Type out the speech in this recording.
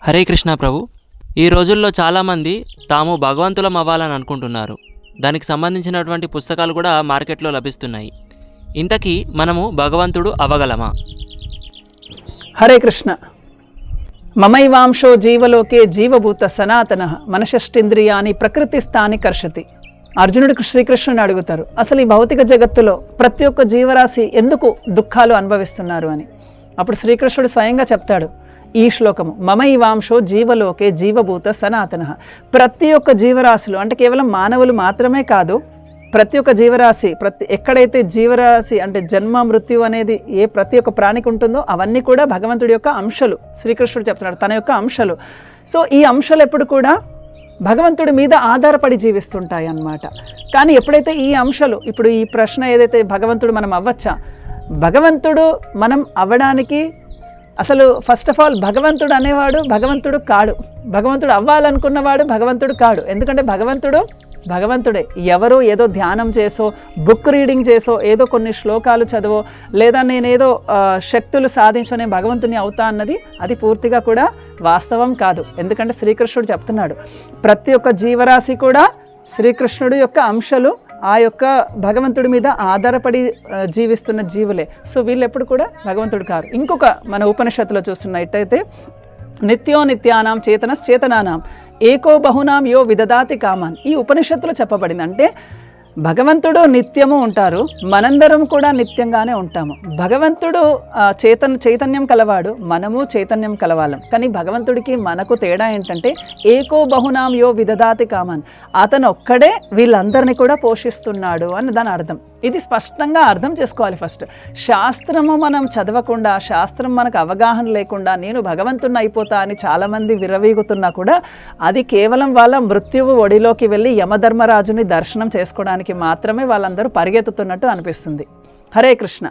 హరే కృష్ణ ప్రభు. ఈ రోజుల్లో చాలామంది తాము భగవంతులం అవ్వాలని అనుకుంటున్నారు. దానికి సంబంధించినటువంటి పుస్తకాలు కూడా మార్కెట్లో లభిస్తున్నాయి. ఇంతకీ మనము భగవంతుడు అవ్వగలమా? హరే కృష్ణ. మమైవాంశో జీవలోకే జీవభూత సనాతన మనషష్టింద్రియాని ప్రకృతిస్థాని కర్షతి. అర్జునుడికి శ్రీకృష్ణుని అడుగుతారు, అసలు ఈ భౌతిక జగత్తులో ప్రతి ఒక్క జీవరాశి ఎందుకు దుఃఖాలు అనుభవిస్తున్నారు అని. అప్పుడు శ్రీకృష్ణుడు స్వయంగా చెప్తాడు ఈ శ్లోకము, మమైవాంశో జీవలోకే జీవభూత సనాతన. ప్రతి ఒక్క జీవరాశులు అంటే కేవలం మానవులు మాత్రమే కాదు, ప్రతి ఒక్క జీవరాశి, ఎక్కడైతే జీవరాశి అంటే జన్మ మృత్యు అనేది ప్రతి ఒక్క ప్రాణికి ఉంటుందో అవన్నీ కూడా భగవంతుడి యొక్క అంశాలు. శ్రీకృష్ణుడు చెప్తున్నాడు తన యొక్క అంశాలు. సో ఈ అంశాలు ఎప్పుడు కూడా భగవంతుడి మీద ఆధారపడి జీవిస్తుంటాయి అన్నమాట. కానీ ఎప్పుడైతే ఈ అంశాలు, ఇప్పుడు ఈ ప్రశ్న ఏదైతే భగవంతుడు మనం అవ్వచ్చా, భగవంతుడు మనం అవ్వడానికి అసలు ఫస్ట్ ఆఫ్ ఆల్ భగవంతుడు అనేవాడు భగవంతుడు కాడు. భగవంతుడు అవ్వాలనుకున్నవాడు భగవంతుడు కాడు. ఎందుకంటే భగవంతుడే. ఎవరో ఏదో ధ్యానం చేసో, బుక్ రీడింగ్ చేసో, ఏదో కొన్ని శ్లోకాలు చదివో, లేదా నేనేదో శక్తులు సాధించో నేను భగవంతుని అవుతా అన్నది అది పూర్తిగా కూడా వాస్తవం కాదు. ఎందుకంటే శ్రీకృష్ణుడు చెప్తున్నాడు ప్రతి ఒక్క జీవరాశి కూడా శ్రీకృష్ణుడు యొక్క అంశాలు, ఆ యొక్క భగవంతుడి మీద ఆధారపడి జీవిస్తున్న జీవులే. సో వీళ్ళు ఎప్పుడు కూడా భగవంతుడు కారు. ఇంకొక మన ఉపనిషత్తులో చూస్తున్నట్టయితే నిత్యో నిత్యానాం చేతనశ్చేతనానాం ఏకో బహునాం యో విదదాతి కామాన్. ఈ ఉపనిషత్తులో చెప్పబడింది అంటే భగవంతుడు నిత్యము ఉంటారు, మనందరం కూడా నిత్యంగానే ఉంటాము. భగవంతుడు చైతన్యం కలవాడు, మనము చైతన్యం కలవాళ్ళం. కానీ భగవంతుడికి మనకు తేడా ఏంటంటే ఏకో బహునాం యో విదదాతి కామాన్, అతను ఒక్కడే వీళ్ళందరినీ కూడా పోషిస్తున్నాడు అని దాని అర్థం. ఇది స్పష్టంగా అర్థం చేసుకోవాలి. ఫస్ట్ శాస్త్రము మనం చదవకుండా, శాస్త్రం మనకు అవగాహన లేకుండా నేను భగవంతుని అయిపోతా అని చాలామంది విర్రవీగుతున్నా కూడా అది కేవలం వాళ్ళ మృత్యువు ఒడిలోకి వెళ్ళి యమధర్మరాజుని దర్శనం చేసుకోవడానికి మాత్రమే వాళ్ళందరూ పరిగెత్తుతున్నట్టు అనిపిస్తుంది. హరే కృష్ణ.